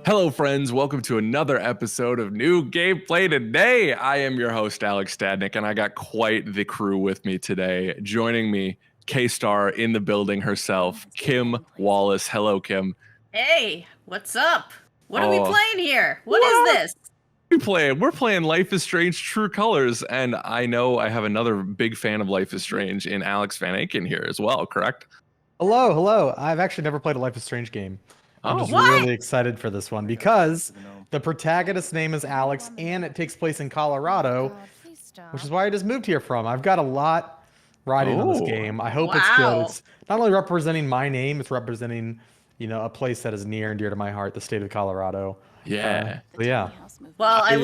Hello, friends. Welcome to another episode of New Gameplay Today. I am your host, Alex Stadnick, and I got quite the crew with me today. Joining me, K-Star in the building herself, Kim Wallace. Hello, Kim. Hey, what's up? What are we Oh, playing here? What is this? We're playing Life is Strange True Colors, and I know I have another big fan of Life is Strange in Alex Van Aken here as well, correct? Hello. I've actually never played a Life is Strange game. I'm just What? really excited for this one because the protagonist's name is Alex and it takes place in Colorado, which is why I just moved here from. I've got a lot riding on this game. I hope it's good. Wow. It's not only representing my name, it's representing, a place that is near and dear to my heart, the state of Colorado. Yeah. Yeah. Well, I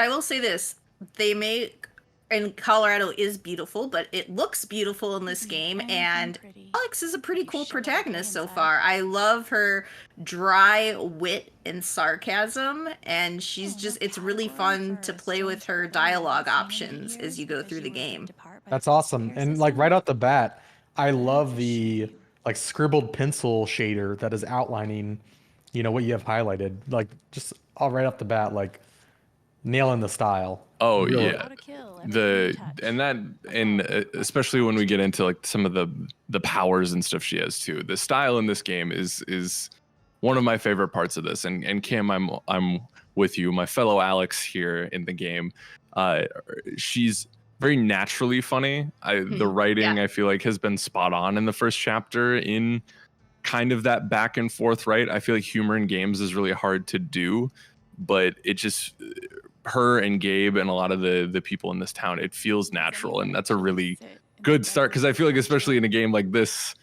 will say this. They make and Colorado is beautiful, but it looks beautiful in this game, and Alex is a pretty cool protagonist so far. I love her dry wit and sarcasm, and it's really fun to play with her dialogue options as you go through the game. That's awesome. And like right off the bat, I love the like scribbled pencil shader that is outlining, what you have highlighted. Like just all right off the bat, like nailing the style. Oh Really. yeah, especially when we get into like some of the powers and stuff she has too. The style in this game is one of my favorite parts of this. And Kim, I'm with you, my fellow Alex here in the game. She's very naturally funny. The writing I feel like has been spot on in the first chapter in kind of that back and forth, right? I feel like humor in games is really hard to do, but it just her and Gabe and a lot of the people in this town, it feels natural, and that's a really good start because I feel like especially in a game like this,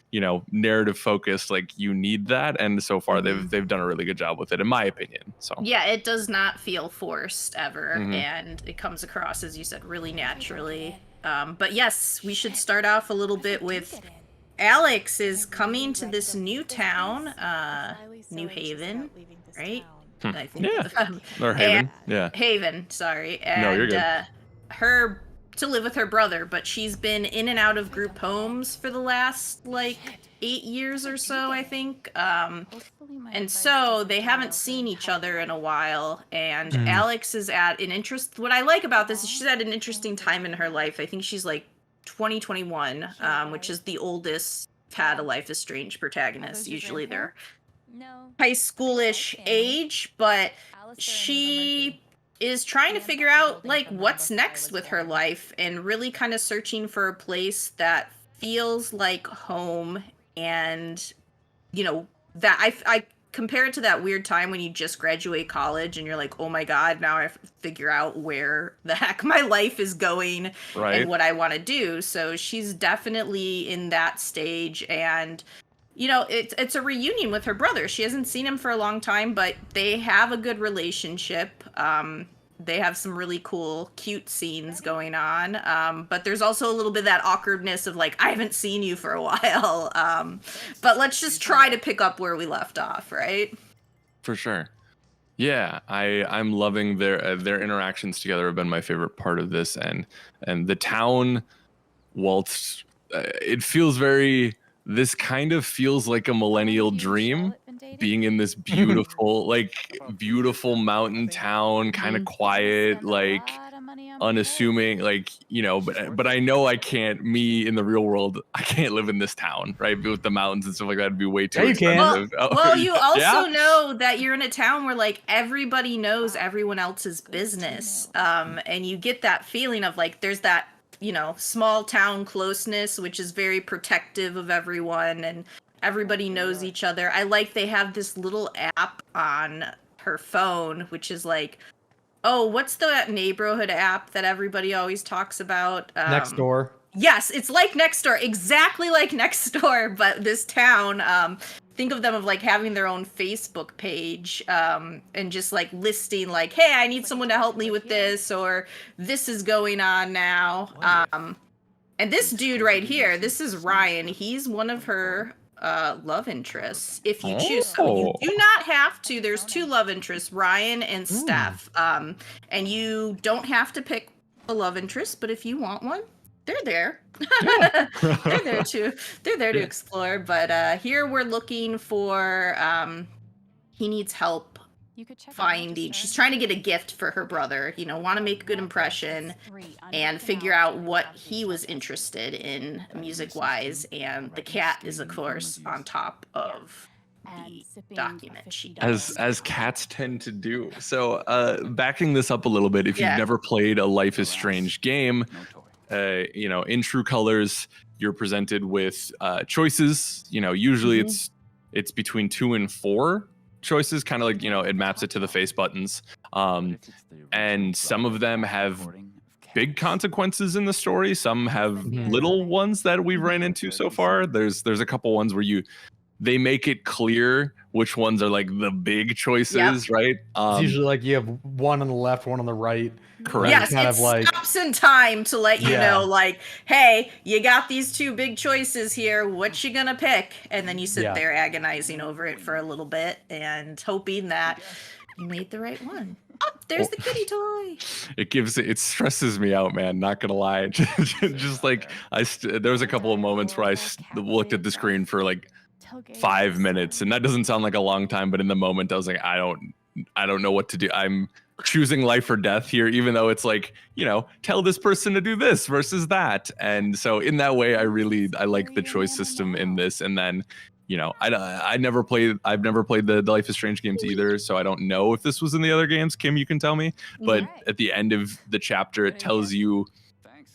narrative focused, like you need that, and so far they've done a really good job with it, in my opinion. So yeah, it does not feel forced ever, and it comes across, as you said, really naturally. But yes, we should start off a little bit with Alex is coming to this new town, New Haven, right? I think or Haven. Haven, sorry. And no, you're good. Her to live with her brother, but she's been in and out of group homes for the last like 8 years or so, I think. And so they haven't seen each other in a while, and Alex is at an what I like about this is she's at an interesting time in her life. I think she's like 2021, which is the oldest had a Life is Strange protagonist. Usually they're high schoolish age, but she is trying to figure out like what's next with her life and really kind of searching for a place that feels like home. And that I compare it to that weird time when you just graduate college and you're like, oh my god, now I have to figure out where the heck my life is going, right, and what I want to do. So she's definitely in that stage, and it's a reunion with her brother. She hasn't seen him for a long time, but they have a good relationship. They have some really cool, cute scenes going on. But there's also a little bit of that awkwardness of like, I haven't seen you for a while. But let's just try to pick up where we left off, right? For sure. Yeah, I'm loving their interactions together have been my favorite part of this, and the town, whilst it feels very. This kind of feels like a millennial dream, being in this beautiful, beautiful mountain town, kind of quiet, like unassuming, like, but I know I can't, me in the real world, I can't live in this town, right? With the mountains and stuff like that, it'd be way too expensive. Well, you also know that you're in a town where like everybody knows everyone else's business. And you get that feeling of like, there's that, small town closeness, which is very protective of everyone, and everybody knows each other. I like they have this little app on her phone, which is like, oh, what's that neighborhood app that everybody always talks about? Nextdoor. Yes, it's like Nextdoor, exactly like Nextdoor, but this town, think of them of like having their own Facebook page, and just like listing like, hey, I need someone to help me with this, or this is going on now. And this dude right here, this is Ryan. He's one of her love interests, if you choose. So you do not have to. There's 2 love interests, Ryan and Steph. And you don't have to pick a love interest, but if you want one, they're there. They're there to explore. But here we're looking for he needs help finding, she's trying to get a gift for her brother, you know, want to make a good impression and figure out what he was interested in music wise. And the cat is, of course, on top of the document she does. As cats tend to do. So backing this up a little bit, if Yeah. you've never played a Life is Strange game, you know, in True Colors, you're presented with choices. You know, usually it's between 2 and 4 choices, kind of like, you know, it maps it to the face buttons. And some of them have big consequences in the story. Some have little ones that we've ran into so far. There's a couple ones where they make it clear which ones are like the big choices, right? It's usually like you have one on the left, one on the right. Correct. Yes, Kind it of like stops in time to let you know, like, hey, you got these 2 big choices here. What you gonna pick? And then you sit there agonizing over it for a little bit and hoping that you made the right one. Oh, there's the kitty toy. It stresses me out, man. Not gonna lie. Just like there was a couple of moments where I looked at the screen for like 5 minutes, and that doesn't sound like a long time, but in the moment I was like, I don't know what to do. I'm choosing life or death here, even though it's like, you know, tell this person to do this versus that. And so in that way, I like the choice system in this. And then, you know, I've never played the Life is Strange games either, so I don't know if this was in the other games. Kim, you can tell me. But at the end of the chapter, it tells you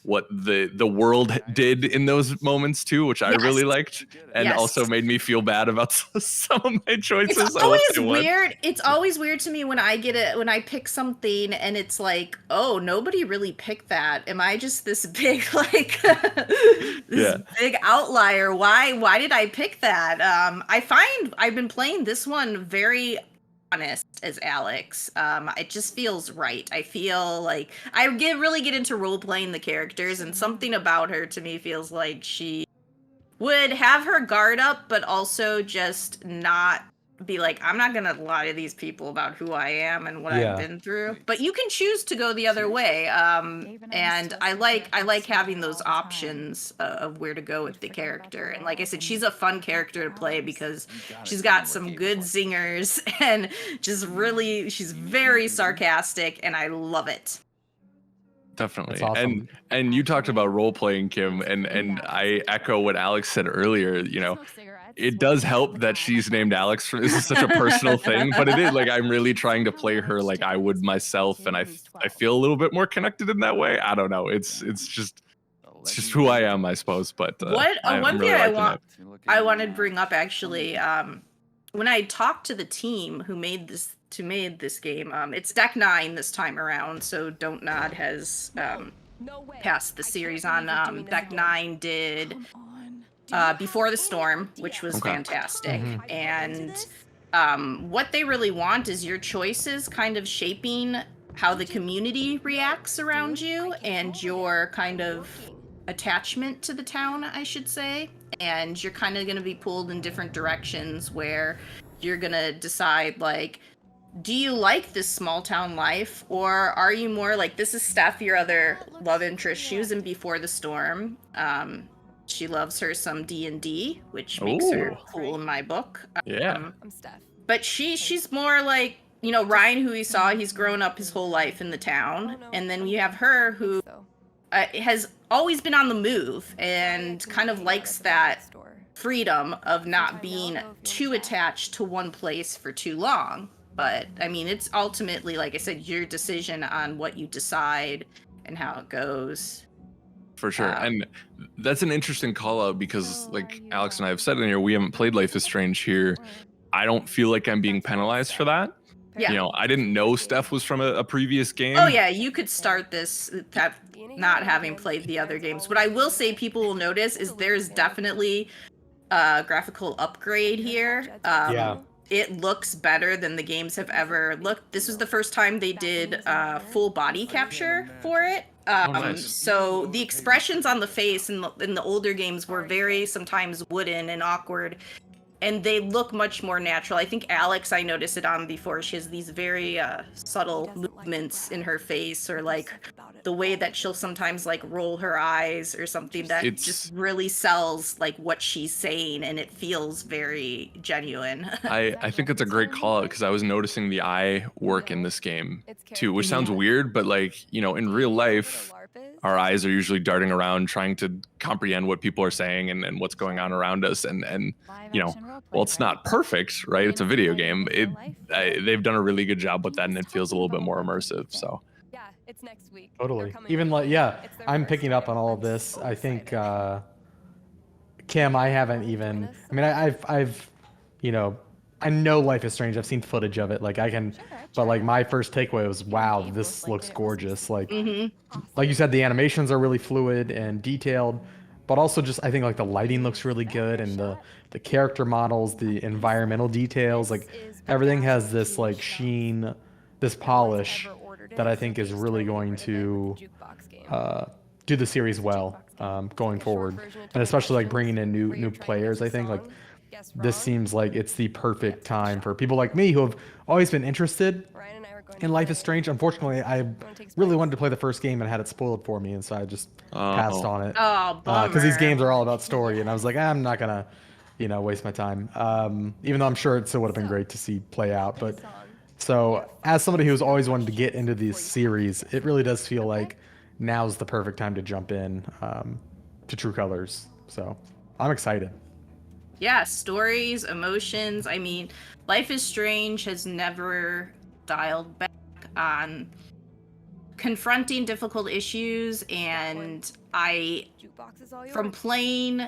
what the world did in those moments too, which I really liked, and also made me feel bad about some of my choices. It's always weird. It's always weird to me when I pick something and it's like, oh, nobody really picked that. Am I just this big like big outlier? Why did I pick that? I find I've been playing this one very honest as Alex. It just feels right. I feel like I really get into role playing the characters, and something about her to me feels like she would have her guard up, but also just not be like, I'm not gonna lie to these people about who I am and what I've been through. But you can choose to go the other way, and I like having those options of where to go with the character. And like I said, she's a fun character to play because she's got some good zingers and she's very sarcastic, and I love it. Definitely. Awesome. And you talked about role playing, Kim, and I echo what Alex said earlier. You know, it does help that she's named Alex. This is such a personal thing, but it is like I'm really trying to play her like I would myself, and I feel a little bit more connected in that way. I don't know. It's just who I am, I suppose. But one thing I wanted to bring up actually, when I talked to the team who made this game, it's Deck 9 this time around. So Don't Nod has passed the series on. Deck 9 did Before the Storm, which was fantastic. And what they really want is your choices kind of shaping how the community reacts around you and your kind of attachment to the town, I should say. And you're kind of going to be pulled in different directions where you're going to decide, like, do you like this small town life, or are you more like, this is Steph, your other love interest. She was in Before the Storm. She loves her some D&D, which makes her cool in my book. I'm Steph. But she's more like, you know, Ryan, who we saw, he's grown up his whole life in the town. And then you have her who has always been on the move and kind of likes that freedom of not being too attached to one place for too long. But I mean, it's ultimately, like I said, your decision on what you decide and how it goes. For sure. And that's an interesting call out because, like Alex and I have said in here, we haven't played Life is Strange here. I don't feel like I'm being penalized for that. Yeah. You know, I didn't know Steph was from a previous game. Oh yeah, you could start this not having played the other games. What I will say people will notice is there's definitely a graphical upgrade here. It looks better than the games have ever looked. This was the first time they did full body capture for it. Nice. So the expressions on the face in the older games were very sometimes wooden and awkward. and they look much more natural. I think Alex, I noticed it on before. She has these very subtle movements in her face, or like the way that she'll sometimes like roll her eyes or something that just really sells like what she's saying, and it feels very genuine. I think it's a great call out, because I was noticing the eye work in this game too, which sounds weird, but like, you know, in real life, our eyes are usually darting around trying to comprehend what people are saying and what's going on around us. And you know, well, it's not perfect, right? It's a video game. They've done a really good job with that, and it feels a little bit more immersive. So Yeah, it's next week. Totally. Even like, yeah, I'm picking up on all of this. I think, Kim, I haven't even, I mean, I've, you know, I know Life is Strange. I've seen footage of it. Like I can, but like my first takeaway was, wow, this looks gorgeous. Like, like you said, the animations are really fluid and detailed, but also just, I think like the lighting looks really good, and the character models, the environmental details, like everything has this like sheen, this polish that I think is really going to do the series well going forward, and especially like bringing in new players. I think like this seems like it's the perfect time for people like me who have always been interested in Life is Strange. Unfortunately, I really wanted to play the first game and had it spoiled for me, and so I just passed on it. Oh, bummer. Because these games are all about story, and I was like, I'm not gonna, you know, waste my time. Even though I'm sure it still would have been great to see play out. But so, as somebody who's always wanted to get into these series, it really does feel like now's the perfect time to jump in to True Colors. So I'm excited. Yeah, stories, emotions. I mean, Life is Strange has never dialed back on confronting difficult issues, and from playing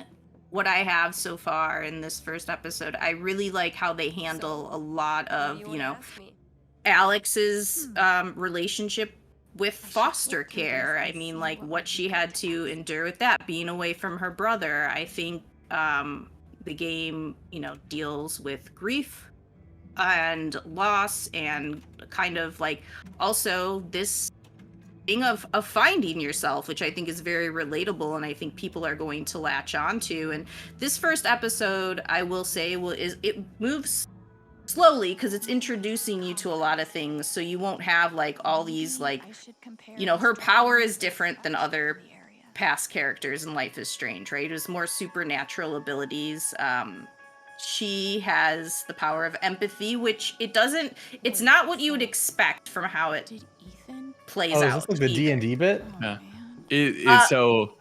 what I have so far in this first episode, I really like how they handle a lot of, you know, Alex's relationship with foster care. I mean, like what she had to endure with that, being away from her brother. I think the game, you know, deals with grief and loss, and kind of like also this thing of finding yourself, which I think is very relatable, and I think people are going to latch onto. And this first episode, I will say, it moves slowly because it's introducing you to a lot of things, so you won't have like all these like, you know, her power is different than other past characters in Life is Strange, right? It was more supernatural abilities. She has the power of empathy, which it's not what you would expect from how it plays Oh, out. is this like the D&D bit? Yeah. So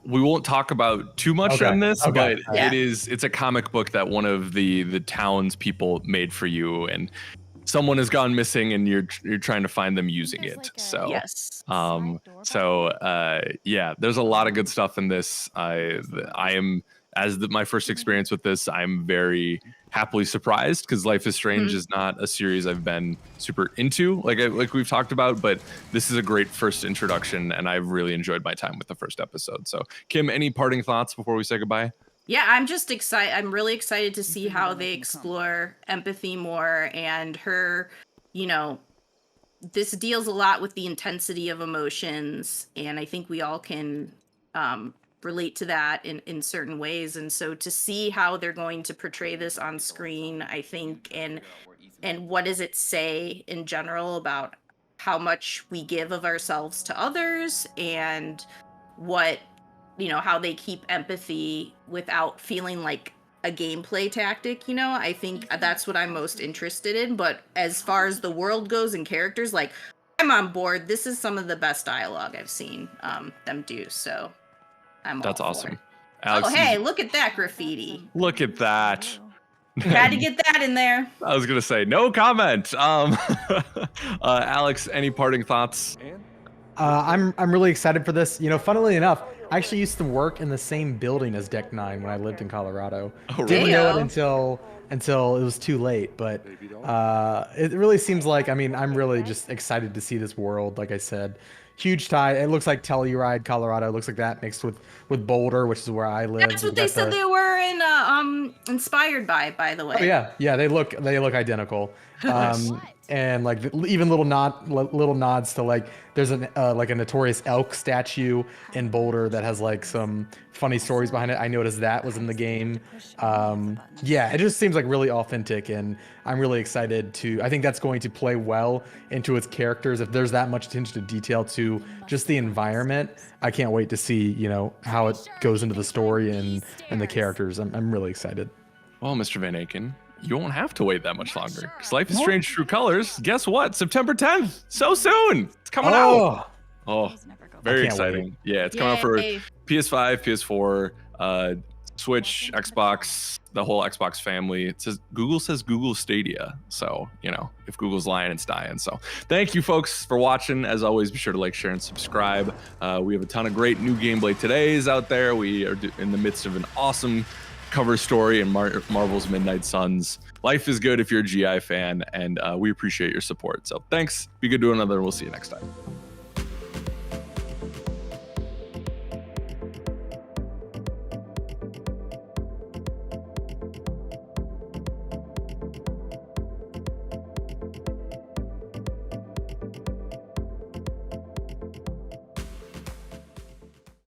we won't talk about too much on this, but Yeah. it's a comic book that one of the townspeople made for you, and someone has gone missing, and you're trying to find them using it. So Yes. yeah, there's a lot of good stuff in this. I am, my first experience with this, I'm very happily surprised, because Life is Strange is not a series I've been super into, like we've talked about, but this is a great first introduction, and I've really enjoyed my time with the first episode. So Kim, any parting thoughts before we say goodbye? Yeah, I'm just excited. I'm really excited to see how they explore empathy more, and her, you know, this deals a lot with the intensity of emotions, and I think we all can relate to that in certain ways. And so to see how they're going to portray this on screen, I think, and what does it say in general about how much we give of ourselves to others, and what, you know, how they keep empathy without feeling like a gameplay tactic, you know? I think that's what I'm most interested in. But as far as the world goes and characters, like, I'm on board. This is some of the best dialogue I've seen them do, so I'm That's all for awesome. it. Alex, Oh, hey, look at that graffiti. look at that. Had to get that in there. I was gonna say no comment. Alex, any parting thoughts? I'm really excited for this. You know, funnily enough, I actually used to work in the same building as Deck 9 when I lived in Colorado. Oh, really? Didn't know it Damn. until it was too late, but it really seems like, I mean, I'm really just excited to see this world. Like I said, huge tie. It looks like Telluride, Colorado. It looks like that mixed with Boulder, which is where I live. That's what they said they were inspired by the way. Oh yeah, they look identical. and like even little nods to like there's an like a Notorious Elk statue in Boulder that has like some funny stories behind it. I noticed that was in the game. Yeah, it just seems like really authentic, and I'm really excited to. I think that's going to play well into its characters. If there's that much attention to detail to just the environment, I can't wait to see how it goes into the story and the characters. I'm really excited. Well, Mr. Van Aken, you won't have to wait that much longer. Because Life is Strange True Colors, guess what? September 10th. So soon. It's coming out. Oh, very exciting. Wait. Yeah, it's coming out for PS5, PS4, Switch, Xbox, the whole Xbox family. It says Google Stadia. So, if Google's lying, it's dying. So thank you folks for watching. As always, be sure to like, share, and subscribe. We have a ton of great new gameplay todays out there. We are in the midst of an awesome cover story in Marvel's Midnight Suns. Life is good if you're a GI fan, and we appreciate your support. So thanks. Be good to another. We'll see you next time.